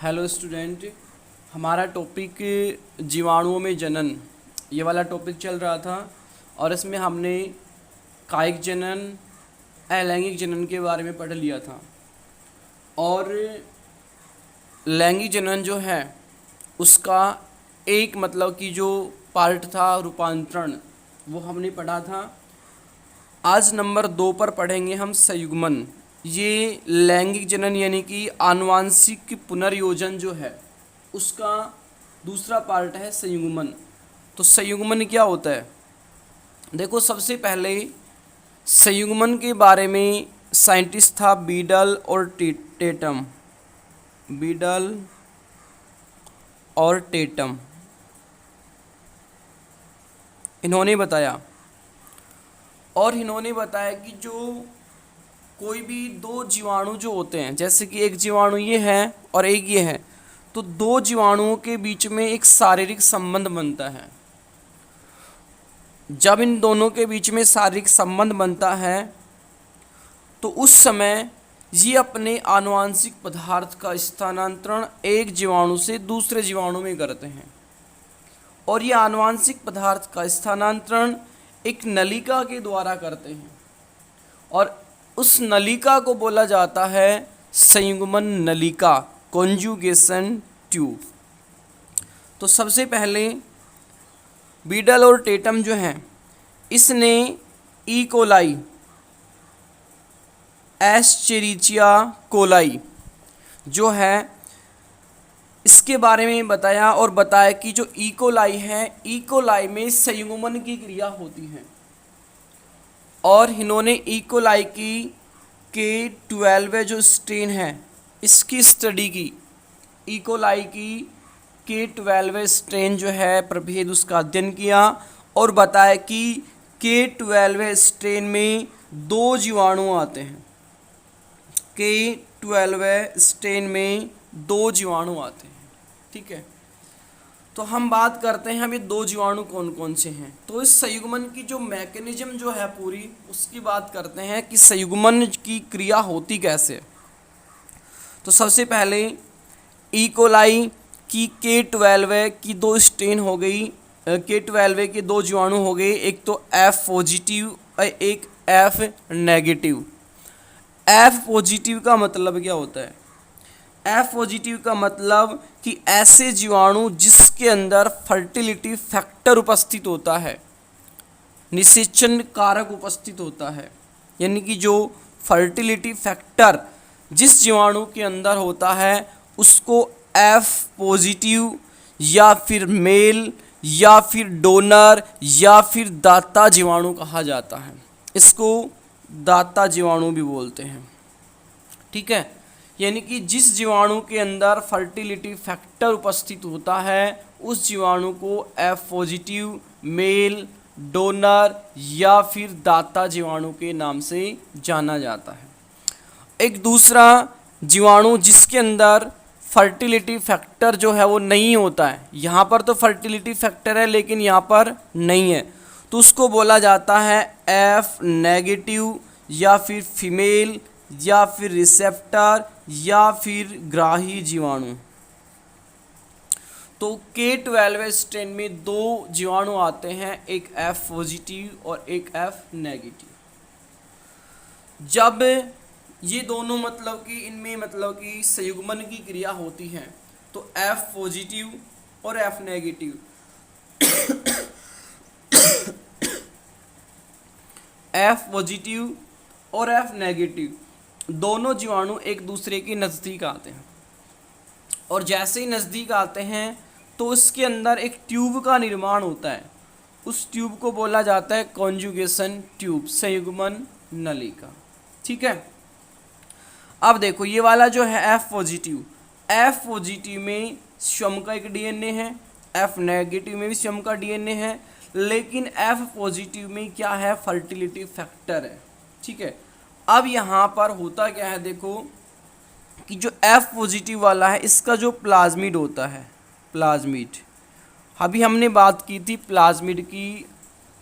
Hello student, हमारा topic जीवाणुओं में जनन ये वाला टॉपिक चल रहा था और इसमें हमने कायिक जनन, अलैंगिक जनन के बारे में पढ़ लिया था। और लैंगिक जनन जो है उसका एक मतलब कि जो पार्ट था रूपांतरण, वो हमने पढ़ा था। आज नंबर 2 पर पढ़ेंगे हम संयुग्मन। ये लैंगिक जनन यानी कि आनुवांशिक पुनर्योजन जो है उसका दूसरा पार्ट है संयुग्मन। तो संयुग्मन क्या होता है? देखो, सबसे पहले संयुग्मन के बारे में साइंटिस्ट था बीडल और टेटम। बीडल और टेटम इन्होंने बताया कि जो कोई भी दो जीवाणु जो होते हैं, जैसे कि एक जीवाणु ये है और एक ये है, तो दो जीवाणुओं के बीच में एक शारीरिक संबंध बनता है। जब इन दोनों के बीच में शारीरिक संबंध बनता है तो उस समय ये अपने आनुवांशिक पदार्थ का स्थानांतरण एक जीवाणु से दूसरे जीवाणु में करते हैं। और ये आनुवांशिक पदार्थ का स्थानांतरण एक नलिका के द्वारा करते हैं और उस नलिका को बोला जाता है संयुग्मन नलिका, कॉन्जुगेशन ट्यूब। तो सबसे पहले बीडल और टेटम जो हैं, इसने ई कोलाई, एस्चेरिचिया कोलाई जो है इसके बारे में बताया और बताया कि जो ई कोलाई है, ई कोलाई में संयुग्मन की क्रिया होती है। और इन्होंने ई कोलाई की K12 जो स्ट्रेन है इसकी स्टडी की। ई कोलाई की K12 स्ट्रेन जो है प्रभेद, उसका अध्ययन किया और बताया कि K12 स्ट्रेन में दो जीवाणु आते हैं। K12 स्ट्रेन में दो जीवाणु आते हैं, ठीक है। तो हम बात करते हैं अब ये दो जीवाणु कौन कौन से हैं। तो इस संयुग्मन की जो मैकेनिज्म जो है पूरी, उसकी बात करते हैं कि संयुग्मन की क्रिया होती कैसे। तो सबसे पहले ई कोलाई की K12 की दो स्ट्रेन हो गई, K12 के दो जीवाणु हो गए, एक तो F पॉजिटिव और एक F नेगेटिव। F पॉजिटिव का मतलब क्या होता है? F पॉजिटिव का मतलब कि ऐसे जीवाणु जिसके अंदर फर्टिलिटी फैक्टर उपस्थित होता है, निषेचन कारक उपस्थित होता है, यानी कि जो फर्टिलिटी फैक्टर जिस जीवाणु के अंदर होता है उसको F पॉजिटिव या फिर मेल या फिर डोनर या फिर दाता जीवाणु कहा जाता है। इसको दाता जीवाणु भी बोलते हैं, ठीक है। यानी कि जिस जीवाणु के अंदर फर्टिलिटी फैक्टर उपस्थित होता है उस जीवाणु को F पॉजिटिव, मेल, डोनर या फिर दाता जीवाणु के नाम से जाना जाता है। एक दूसरा जीवाणु जिसके अंदर फर्टिलिटी फैक्टर जो है वो नहीं होता है, यहाँ पर तो फर्टिलिटी फैक्टर है लेकिन यहाँ पर नहीं है, तो उसको बोला जाता है F नेगेटिव या फिर फीमेल या फिर रिसेप्टर या फिर ग्राही जीवाणु। तो K12 स्ट्रेन में दो जीवाणु आते हैं, एक F पॉजिटिव और एक F नेगेटिव। जब ये दोनों मतलब कि इनमें मतलब कि संयुग्मन की क्रिया होती है तो F पॉजिटिव और F नेगेटिव F पॉजिटिव और F नेगेटिव दोनों जीवाणु एक दूसरे के नज़दीक आते हैं और जैसे ही नज़दीक आते हैं तो उसके अंदर एक ट्यूब का निर्माण होता है। उस ट्यूब को बोला जाता है कॉन्जुगेशन ट्यूब, संयुग्मन नलिका, ठीक है। अब देखो, ये वाला जो है F पॉजिटिव में स्वयं का एक DNA है, F नेगेटिव में भी स्वयं का DNA है, लेकिन F पॉजिटिव में क्या है? फर्टिलिटी फैक्टर है, ठीक है। अब यहाँ पर होता क्या है, देखो कि जो F पॉजिटिव वाला है इसका जो प्लाज्मिड होता है, प्लाज्मिड, अभी हमने बात की थी प्लाज्मिड की,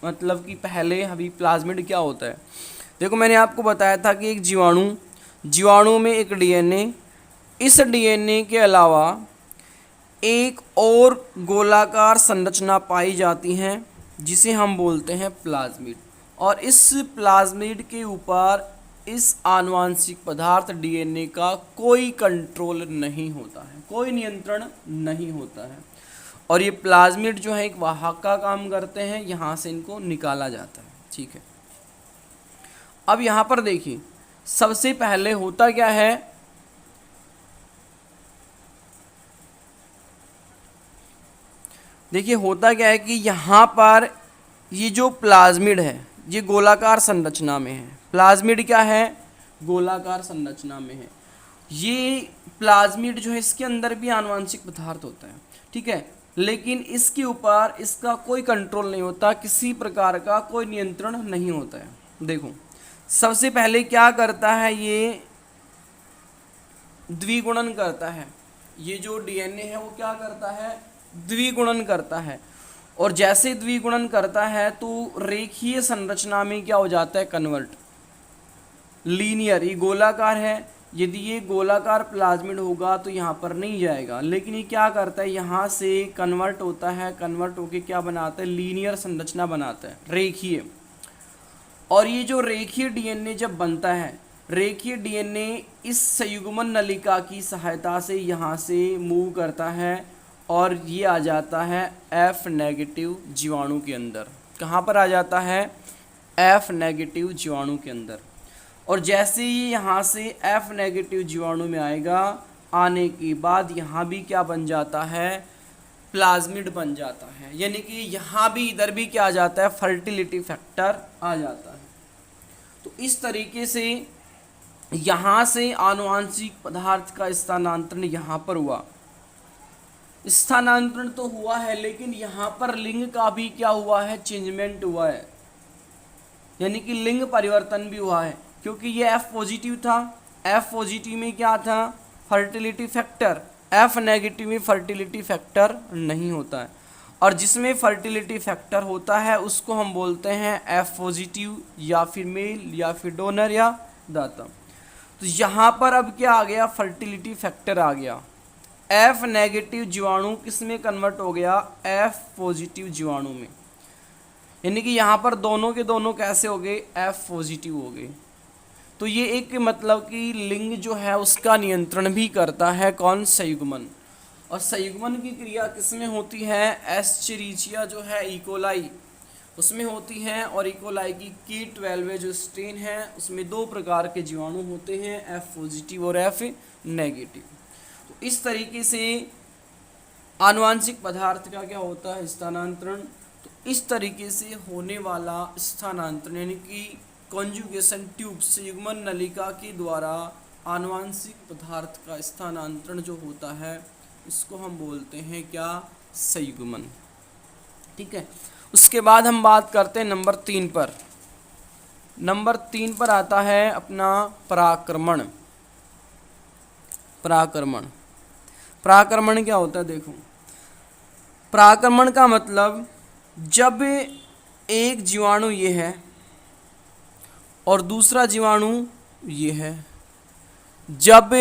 मतलब कि पहले अभी प्लाज्मिड क्या होता है। देखो, मैंने आपको बताया था कि एक जीवाणु में एक DNA इस डीएनए के अलावा एक और गोलाकार संरचना पाई जाती है जिसे हम बोलते हैं प्लाज्मिड, और इस प्लाज्मिड के ऊपर इस आनुवांशिक पदार्थ डीएनए का कोई कंट्रोल नहीं होता है, कोई नियंत्रण नहीं होता है। और ये प्लाज्मिड जो है एक वाहक का काम करते हैं, यहाँ से इनको निकाला जाता है। ठीक है, अब यहाँ पर देखिए सबसे पहले होता क्या है, देखिए होता क्या है कि यहाँ पर ये जो प्लाज्मिड है ये गोलाकार संरचना में है। प्लाज्मिड क्या है, गोलाकार संरचना में है। ये प्लाज्मिड जो है इसके अंदर भी आनुवांशिक पदार्थ होता है, ठीक है, लेकिन इसके ऊपर इसका कोई कंट्रोल नहीं होता, किसी प्रकार का कोई नियंत्रण नहीं होता है। देखो सबसे पहले क्या करता है, ये द्विगुणन करता है। ये जो डीएनए है वो क्या करता है, द्विगुणन करता है। और जैसे द्विगुणन करता है तो रेखीय संरचना में क्या हो जाता है, कन्वर्ट। लीनियर, ये गोलाकार है, यदि ये गोलाकार प्लाज्मिड होगा तो यहाँ पर नहीं जाएगा, लेकिन ये क्या करता है, यहाँ से कन्वर्ट होता है, कन्वर्ट होके क्या बनाता है, लीनियर संरचना बनाता है, रेखीय। और ये जो रेखीय डीएनए जब बनता है, रेखीय डीएनए इस संयुग्मन नलिका की सहायता से यहाँ से मूव करता है और ये आ जाता है F नेगेटिव जीवाणु के अंदर। कहाँ पर आ जाता है, F नेगेटिव जीवाणु के अंदर। और जैसे ही यहाँ से F नेगेटिव जीवाणु में आएगा, आने के बाद यहाँ भी क्या बन जाता है, प्लाज्मिड बन जाता है। यानी कि यहाँ भी इधर भी क्या आ जाता है, फर्टिलिटी फैक्टर आ जाता है। तो इस तरीके से यहाँ से आनुवांशिक पदार्थ का स्थानांतरण यहाँ पर हुआ। स्थानांतरण तो हुआ है, लेकिन यहाँ पर लिंग का भी क्या हुआ है, चेंजमेंट हुआ है, यानी कि लिंग परिवर्तन भी हुआ है। क्योंकि ये F पॉजिटिव था, F पॉजिटिव में क्या था, फर्टिलिटी फैक्टर, F नेगेटिव में फर्टिलिटी फैक्टर नहीं होता है। और जिसमें फर्टिलिटी फैक्टर होता है उसको हम बोलते हैं F पॉजिटिव, या फिर मेल, या फिर डोनर, या दाता। तो यहाँ पर अब क्या आ गया, फर्टिलिटी फैक्टर आ गया। F नेगेटिव जीवाणु किस में कन्वर्ट हो गया, F पॉजिटिव जीवाणु में। यानी कि यहाँ पर दोनों के दोनों कैसे हो गए, F पॉजिटिव हो गए। तो ये एक मतलब कि लिंग जो है उसका नियंत्रण भी करता है कौन, संयुग्मन। और संयुग्मन की क्रिया किसमें होती है, एस्चेरिचिया जो है इकोलाई उसमें होती है। और इकोलाई की K12 जो स्ट्रेन है उसमें दो प्रकार के जीवाणु होते हैं, F पॉजिटिव और F नेगेटिव। तो इस तरीके से आनुवांशिक पदार्थ का क्या होता है, स्थानांतरण। तो इस तरीके से होने वाला स्थानांतरण यानी कि कॉन्जुगेशन ट्यूब, संयुग्मन नलिका के द्वारा आनुवांशिक पदार्थ का स्थानांतरण जो होता है इसको हम बोलते हैं क्या, संयुग्मन। ठीक है, उसके बाद हम बात करते हैं नंबर 3 पर। नंबर 3 पर आता है अपना पराक्रमण। पराक्रमण, पराक्रमण क्या होता है, देखो पराक्रमण का मतलब जब एक जीवाणु ये है और दूसरा जीवाणु ये है, जब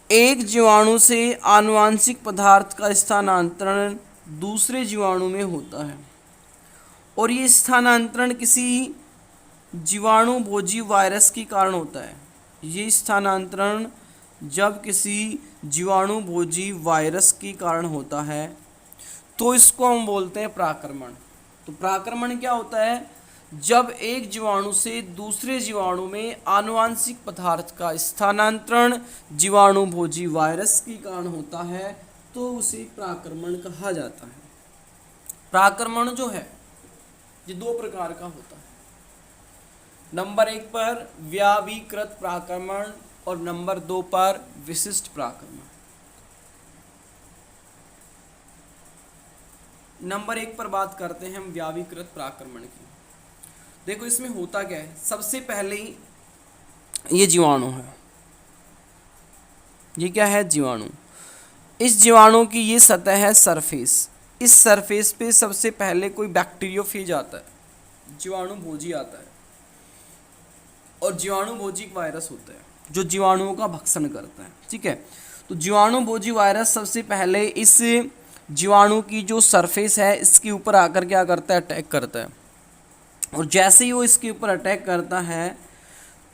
एक जीवाणु से आनुवांशिक पदार्थ का स्थानांतरण दूसरे जीवाणु में होता है और ये स्थानांतरण किसी जीवाणु भोजी वायरस के कारण होता है। ये स्थानांतरण जब किसी जीवाणु भोजी वायरस के कारण होता है तो इसको हम बोलते हैं पराक्रमण। तो पराक्रमण क्या होता है, जब एक जीवाणु से दूसरे जीवाणु में आनुवांशिक पदार्थ का स्थानांतरण जीवाणु भोजी वायरस के कारण होता है तो उसे पराक्रमण कहा जाता है। पराक्रमण जो है ये दो प्रकार का होता है। नंबर 1 पर व्यावीकृत पराक्रमण और नंबर 2 पर विशिष्ट पराक्रमण। नंबर 1 पर बात करते हैं हम व्यावीकृत पराक्रमण की। देखो इसमें होता क्या है, सबसे पहले ये जीवाणु है, ये क्या है, जीवाणु। इस जीवाणु की ये सतह है सरफेस। इस सरफेस पे सबसे पहले कोई बैक्टीरियोफेज आता है, जीवाणु भोजी आता है, और जीवाणु भोजी एक वायरस होता है जो जीवाणुओं का भक्षण करता है। ठीक है, तो जीवाणु भोजी वायरस सबसे पहले इस जीवाणु की जो सरफेस है इसके ऊपर आकर क्या करता है, अटैक करता है। और जैसे ही वो इसके ऊपर अटैक करता है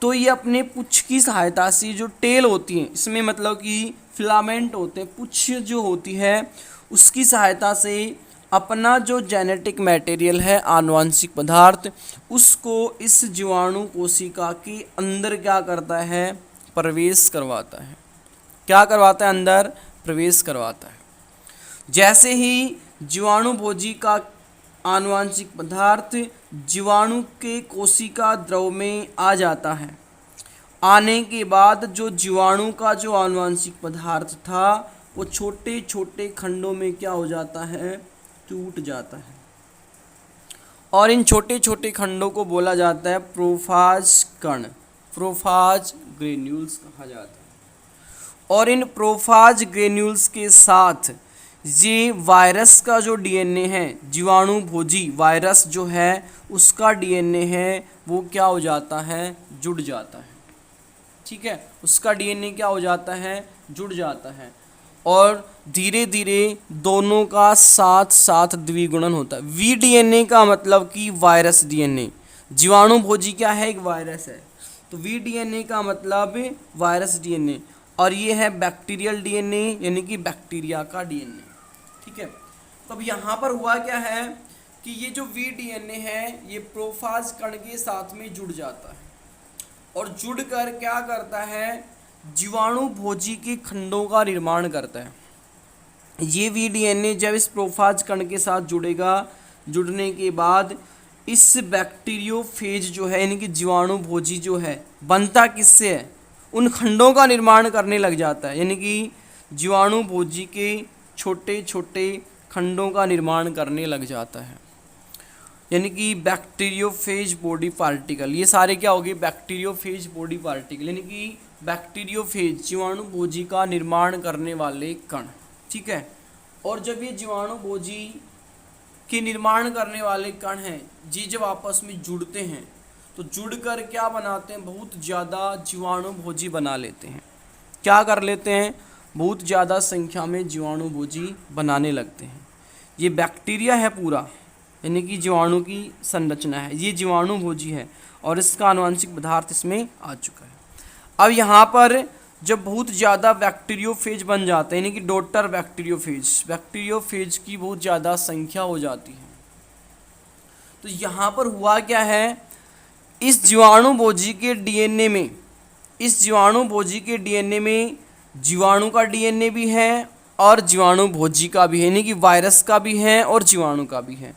तो ये अपने पुच्छ की सहायता से, जो टेल होती है इसमें मतलब कि फिलामेंट होते हैं, पुच्छ जो होती है उसकी सहायता से अपना जो जेनेटिक मटेरियल है, आनुवंशिक पदार्थ, उसको इस जीवाणु कोशिका के अंदर क्या करता है, प्रवेश करवाता है। क्या करवाता है, अंदर प्रवेश करवाता है। जैसे ही जीवाणु भोजी का आनुवंशिक पदार्थ जीवाणु के कोशिका द्रव में आ जाता है, आने के बाद जो जीवाणु का जो आनुवंशिक पदार्थ था वो छोटे छोटे खंडों में क्या हो जाता है, टूट जाता है। और इन छोटे छोटे खंडों को बोला जाता है प्रोफाज कण, प्रोफाज ग्रेन्यूल्स कहा जाता है। और इन प्रोफाज ग्रेन्यूल्स के साथ ये वायरस का जो डीएनए है, जीवाणु भोजी वायरस जो है उसका डीएनए है वो क्या हो जाता है, जुड़ जाता है। ठीक है, उसका डीएनए क्या हो जाता है, जुड़ जाता है। और धीरे धीरे दोनों का साथ साथ द्विगुणन होता है। वी डीएनए का मतलब कि वायरस डीएनए, जीवाणु भोजी क्या है, एक वायरस है, तो वी डीएनए का मतलब वायरस डीएनए। और ये है बैक्टीरियल डीएनए, यानी कि बैक्टीरिया का डीएनए। ठीक है, तो अब यहाँ पर हुआ क्या है कि ये जो वी डीएनए है ये प्रोफाज कण के साथ में जुड़ जाता है और जुड़कर क्या करता है, जीवाणु भोजी के खंडों का निर्माण करता है। ये वी डीएनए जब इस प्रोफाज कण के साथ जुड़ेगा, जुड़ने के बाद इस बैक्टीरियोफेज जो है, यानी कि जीवाणु भोजी जो है, बनता किससे है, उन खंडों का निर्माण करने लग जाता है। यानी कि जीवाणु भोजी के छोटे छोटे खंडों का निर्माण करने लग जाता है। यानी कि बैक्टीरियोफेज बॉडी पार्टिकल, ये सारे क्या होंगे, बैक्टीरियोफेज बॉडी पार्टिकल, यानी कि बैक्टीरियोफेज जीवाणु भोजी का निर्माण करने वाले कण। ठीक है, और जब ये जीवाणु भोजी के निर्माण करने वाले कण हैं, जी जब आपस में जुड़ते हैं तो जुड़कर क्या बनाते हैं, बहुत ज़्यादा जीवाणु भोजी बना लेते हैं। क्या कर लेते हैं, बहुत ज़्यादा संख्या में जीवाणु भोजी बनाने लगते हैं। ये बैक्टीरिया है पूरा, यानी कि जीवाणु की संरचना है, ये जीवाणु भोजी है और इसका आनुवंशिक पदार्थ इसमें आ चुका है। अब यहाँ पर जब बहुत ज़्यादा बैक्टीरियोफेज बन जाते हैं, यानी कि डॉटर बैक्टीरियोफेज, बैक्टीरियोफेज की बहुत ज़्यादा संख्या हो जाती है, तो यहाँ पर हुआ क्या है, इस जीवाणु भोजी के डीएनए में, इस जीवाणु भोजी के डीएनए में जीवाणु का डीएनए भी है और जीवाणु भोजी का भी है, यानी कि वायरस का भी है और जीवाणु का भी है।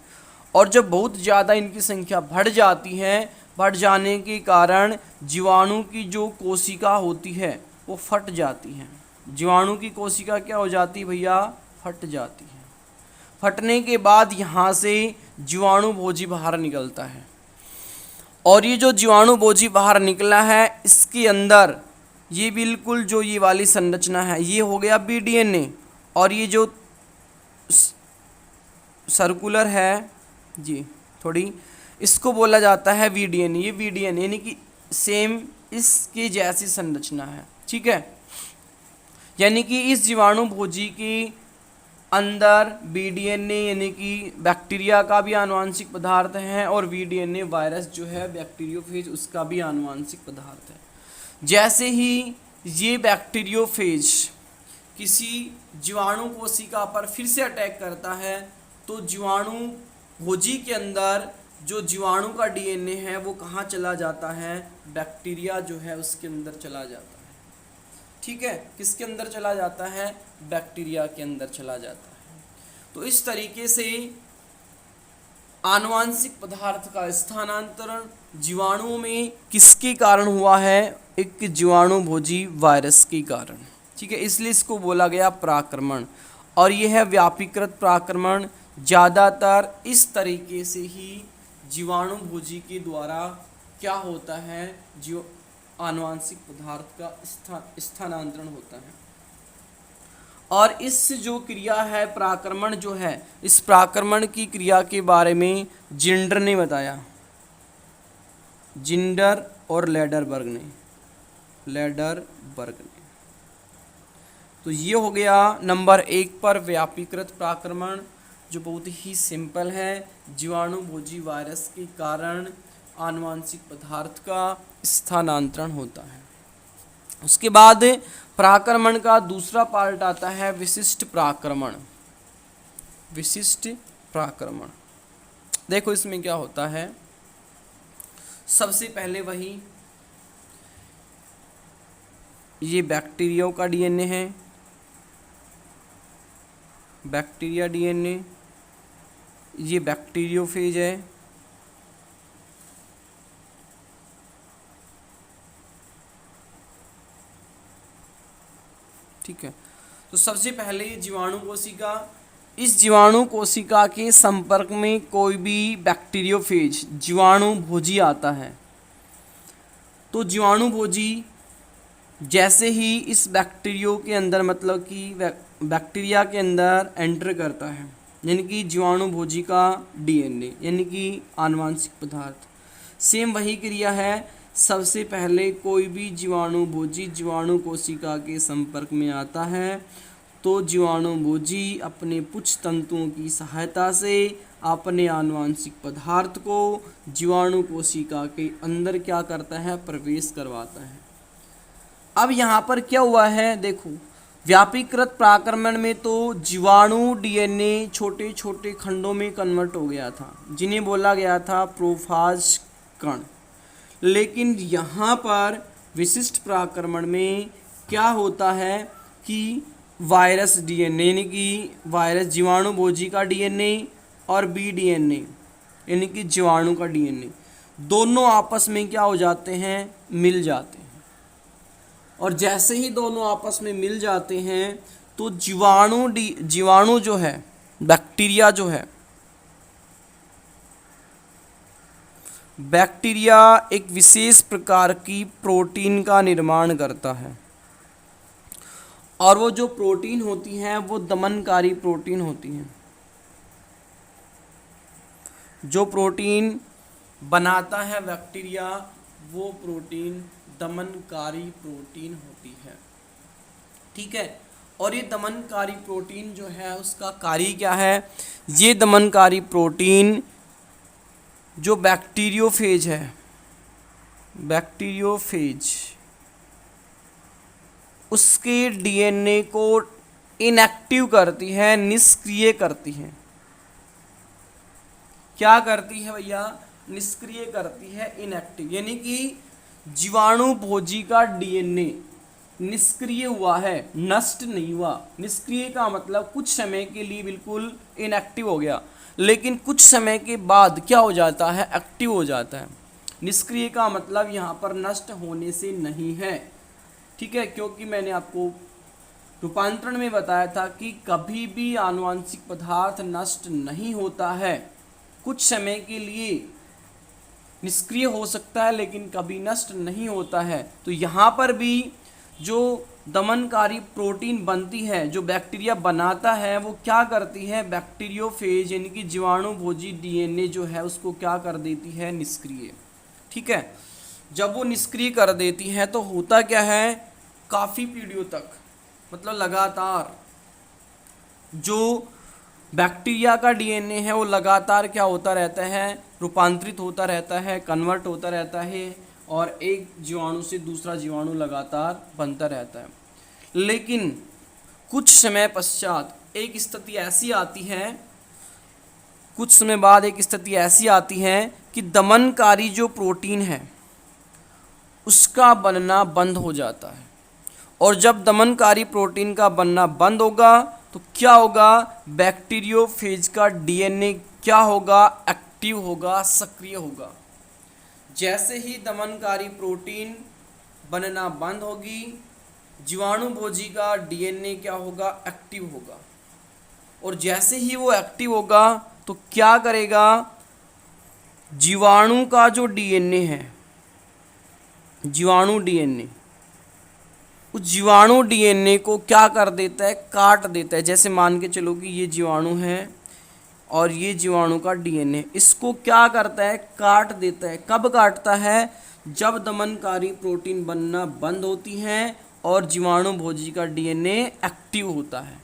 और जब बहुत ज़्यादा इनकी संख्या बढ़ जाती है, बढ़ जाने के कारण जीवाणु की जो कोशिका होती है वो फट जाती है। जीवाणु की कोशिका क्या हो जाती है भैया, फट जाती है। फटने के बाद यहाँ से जीवाणु भोजी बाहर निकलता है और ये जो जीवाणु भोजी बाहर निकला है इसके अंदर ये बिल्कुल जो ये वाली संरचना है ये हो गया बी डीएनए, और ये जो सर्कुलर है जी थोड़ी, इसको बोला जाता है वी डीएनए। ये वी डीएनए यानी कि सेम इसकी जैसी संरचना है। ठीक है, यानी कि इस जीवाणु भोजी के अंदर बी डीएनए यानी कि बैक्टीरिया का भी आनुवंशिक पदार्थ है और वी डीएनए वायरस जो है बैक्टीरियोफेज उसका भी आनुवंशिक पदार्थ है। जैसे ही ये बैक्टीरियोफेज किसी जीवाणु कोशिका पर फिर से अटैक करता है तो जीवाणु भोजी के अंदर जो जीवाणु का डीएनए है वो कहाँ चला जाता है, बैक्टीरिया जो है उसके अंदर चला जाता है। ठीक है, किसके अंदर चला जाता है, बैक्टीरिया के अंदर चला जाता है। तो इस तरीके से आनुवंशिक पदार्थ का स्थानांतरण जीवाणुओं में किसके कारण हुआ है, एक जीवाणु भोजी वायरस के कारण। ठीक है, इसलिए इसको बोला गया पराक्रमण। और यह है व्यापीकृत पराक्रमण, ज़्यादातर इस तरीके से ही जीवाणु भोजी के द्वारा क्या होता है, जो आनुवंशिक पदार्थ का स्थानांतरण होता है। और इस जो क्रिया है पराक्रमण जो है, इस पराक्रमण की क्रिया के बारे में जिंडर ने बताया, जिंडर और लेडरबर्ग ने तो ये हो गया नंबर 1 पर व्यापीकृत प्राक्रमण, जो बहुत ही सिंपल है। जीवाणु भोजी वायरस के कारण आनुवांशिक पदार्थ का स्थानांतरण होता है। उसके बाद प्राक्रमण का दूसरा पार्ट आता है विशिष्ट प्राक्रमण। विशिष्ट प्राक्रमण, देखो इसमें क्या होता है। सबसे पहले वही ये बैक्टीरिया का डीएनए है, बैक्टीरिया डीएनए, ये बैक्टीरियोफेज है, ठीक है। तो सबसे पहले जीवाणु कोशिका, इस जीवाणु कोशिका के संपर्क में कोई भी बैक्टीरियोफेज जीवाणु भोजी आता है, तो जीवाणु भोजी जैसे ही इस बैक्टीरियो के अंदर, मतलब कि बैक्टीरिया के अंदर एंटर करता है, यानी कि जीवाणु भोजी का डीएनए यानी कि आनुवांशिक पदार्थ, सेम वही क्रिया है। सबसे पहले कोई भी जीवाणु भोजी जीवाणु कोशिका के संपर्क में आता है, तो जीवाणु भोजी अपने पुच्छ तंतुओं की सहायता से अपने आनुवांशिक पदार्थ को जीवाणु कोशिका के अंदर क्या करता है, प्रवेश करवाता है। अब यहाँ पर क्या हुआ है, देखो व्यापीकृत प्राक्रमण में तो जीवाणु डीएनए छोटे छोटे खंडों में कन्वर्ट हो गया था, जिन्हें बोला गया था प्रोफाज कण। लेकिन यहाँ पर विशिष्ट प्राक्रमण में क्या होता है कि वायरस डीएनए यानी कि वायरस जीवाणु भोजी का डीएनए और बी डीएनए यानी कि जीवाणु का डीएनए दोनों आपस में क्या हो जाते हैं, मिल जाते हैं। और जैसे ही दोनों आपस में मिल जाते हैं तो जीवाणु जो है, बैक्टीरिया जो है, बैक्टीरिया एक विशेष प्रकार की प्रोटीन का निर्माण करता है, और वो जो प्रोटीन होती हैं वो दमनकारी प्रोटीन होती हैं। जो प्रोटीन बनाता है बैक्टीरिया, वो प्रोटीन दमनकारी प्रोटीन होती है, ठीक है। और ये दमनकारी प्रोटीन जो है उसका कार्य क्या है, ये दमनकारी प्रोटीन जो बैक्टीरियोफेज है, बैक्टीरियोफेज उसके डीएनए को इनएक्टिव करती है, निष्क्रिय करती है। क्या करती है भैया, निष्क्रिय करती है, इनएक्टिव, यानी कि जीवाणु भोजी का डीएनए निष्क्रिय हुआ है, नष्ट नहीं हुआ। निष्क्रिय का मतलब कुछ समय के लिए बिल्कुल इनएक्टिव हो गया, लेकिन कुछ समय के बाद क्या हो जाता है, एक्टिव हो जाता है। निष्क्रिय का मतलब यहाँ पर नष्ट होने से नहीं है, ठीक है, क्योंकि मैंने आपको रूपांतरण में बताया था कि कभी भी आनुवांशिक पदार्थ नष्ट नहीं होता है, कुछ समय के लिए निष्क्रिय हो सकता है लेकिन कभी नष्ट नहीं होता है। तो यहाँ पर भी जो दमनकारी प्रोटीन बनती है, जो बैक्टीरिया बनाता है, वो क्या करती है, बैक्टीरियोफेज यानी कि जीवाणु भोजी डीएनए जो है उसको क्या कर देती है, निष्क्रिय, ठीक है। जब वो निष्क्रिय कर देती है तो होता क्या है, काफ़ी पीढ़ियों तक, मतलब लगातार जो बैक्टीरिया का डीएनए है वो लगातार क्या होता रहता है, रूपांतरित होता रहता है, कन्वर्ट होता रहता है, और एक जीवाणु से दूसरा जीवाणु लगातार बनता रहता है। लेकिन कुछ समय पश्चात एक स्थिति ऐसी आती है, कुछ समय बाद एक स्थिति ऐसी आती है कि दमनकारी जो प्रोटीन है उसका बनना बंद हो जाता है। और जब दमनकारी प्रोटीन का बनना बंद होगा तो क्या होगा, बैक्टीरियोफेज का डीएनए क्या होगा, एक्टिव होगा, सक्रिय होगा। जैसे ही दमनकारी प्रोटीन बनना बंद होगी, जीवाणु भोजी का डीएनए क्या होगा, एक्टिव होगा। और जैसे ही वो एक्टिव होगा तो क्या करेगा, जीवाणु का जो डीएनए है, जीवाणु डीएनए, उस जीवाणु डीएनए को क्या कर देता है, काट देता है। जैसे मान के चलो कि ये जीवाणु है और ये जीवाणु का डीएनए, इसको क्या करता है, काट देता है। कब काटता है, जब दमनकारी प्रोटीन बनना बंद होती हैं और जीवाणु भोजी का डीएनए एक्टिव होता है।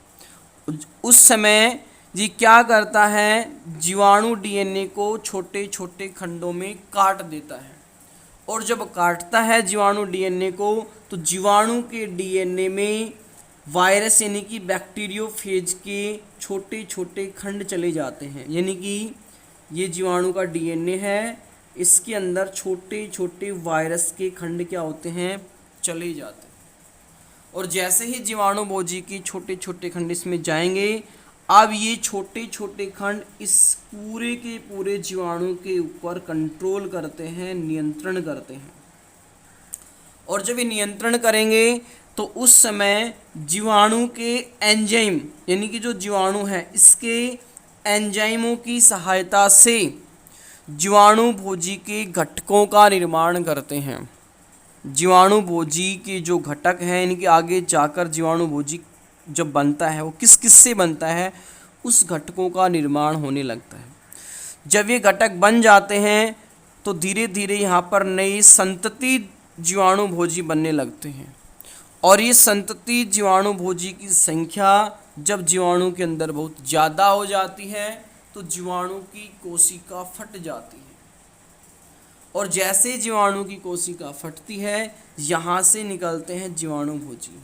उस समय ये क्या करता है, जीवाणु डीएनए को छोटे छोटे खंडों में काट देता है, और जब काटता है जीवाणु डीएनए को तो जीवाणु के डीएनए में वायरस यानी कि बैक्टीरियोफेज के छोटे छोटे खंड चले जाते हैं। यानी कि ये जीवाणु का डीएनए है, इसके अंदर छोटे छोटे वायरस के खंड क्या होते हैं, चले जाते हैं। और जैसे ही जीवाणु भोजी के छोटे छोटे खंड इसमें जाएंगे, अब ये छोटे छोटे खंड इस पूरे के पूरे जीवाणु के ऊपर कंट्रोल करते हैं, नियंत्रण करते हैं। और जब ये नियंत्रण करेंगे तो उस समय जीवाणु के एंजाइम यानी कि जो जीवाणु है इसके एंजाइमों की सहायता से जीवाणु भोजी के घटकों का निर्माण करते हैं। जीवाणु भोजी के जो घटक हैं इनके आगे जाकर जीवाणु भोजी जब बनता है वो किस किस से बनता है, उस घटकों का निर्माण होने लगता है। जब ये घटक बन जाते हैं तो धीरे धीरे यहाँ पर नई संतति जीवाणु भोजी बनने लगते हैं, और ये संतति जीवाणु भोजी की संख्या जब जीवाणु के अंदर बहुत ज़्यादा हो जाती है तो जीवाणु की कोशिका फट जाती है। और जैसे जीवाणु की कोशिका फटती है, यहाँ से निकलते हैं जीवाणु भोजी।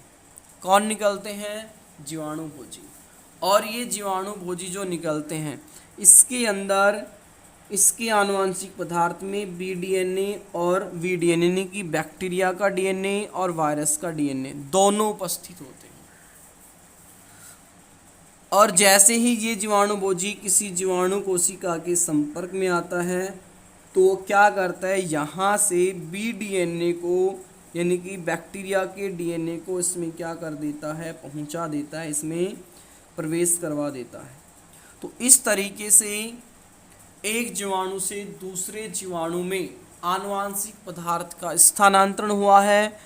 कौन निकलते हैं, जीवाणु भोजी। और ये जीवाणु भोजी जो निकलते हैं इसके अंदर इसके आनुवंशिक पदार्थ में बीडीएनए और वीडीएनए यानी कि बैक्टीरिया का डीएनए और वायरस का डीएनए दोनों उपस्थित होते हैं। और जैसे ही ये जीवाणु भोजी किसी जीवाणु कोशिका के संपर्क में आता है तो क्या करता है, यहाँ से बीडीएनए को यानी कि बैक्टीरिया के डीएनए को इसमें क्या कर देता है, पहुँचा देता है, इसमें प्रवेश करवा देता है। तो इस तरीके से एक जीवाणु से दूसरे जीवाणु में आनुवांशिक पदार्थ का स्थानांतरण हुआ है,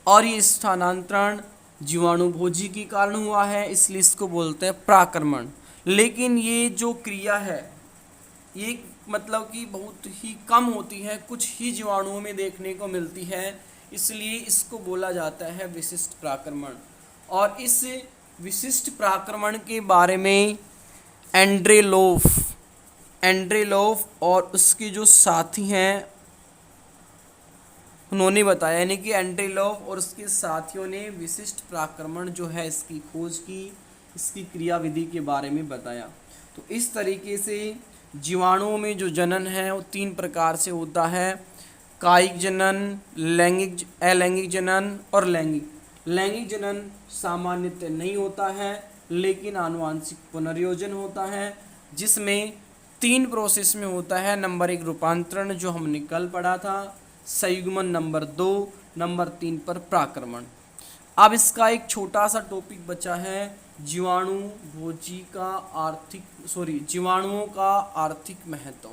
और ये स्थानांतरण जीवाणु भोजी के कारण हुआ है, इसलिए इसको बोलते हैं प्राक्रमण। लेकिन ये जो क्रिया है ये मतलब कि बहुत ही कम होती है, कुछ ही जीवाणुओं में देखने को मिलती है, इसलिए इसको बोला जाता है विशिष्ट प्राक्रमण। और इस विशिष्ट प्राक्रमण के बारे में एंड्रेलोफ और उसके जो साथी हैं उन्होंने बताया, यानी कि एंड्रेलोफ और उसके साथियों ने विशिष्ट प्राक्रमण जो है इसकी खोज की, इसकी क्रियाविधि के बारे में बताया। तो इस तरीके से जीवाणुओं में जो जनन है वो 3 प्रकार से होता है, कायिक जनन, अलैंगिक जनन और लैंगिक। लैंगिक जनन सामान्यतः नहीं होता है, लेकिन आनुवांशिक पुनर्योजन होता है, जिसमें 3 प्रोसेस में होता है। नंबर 1 रूपांतरण जो हमने कल पढ़ा था, संयुग्मन नंबर 2, नंबर 3 पर प्राक्रमण। अब इसका एक छोटा सा टॉपिक बचा है, जीवाणुओं का आर्थिक महत्व।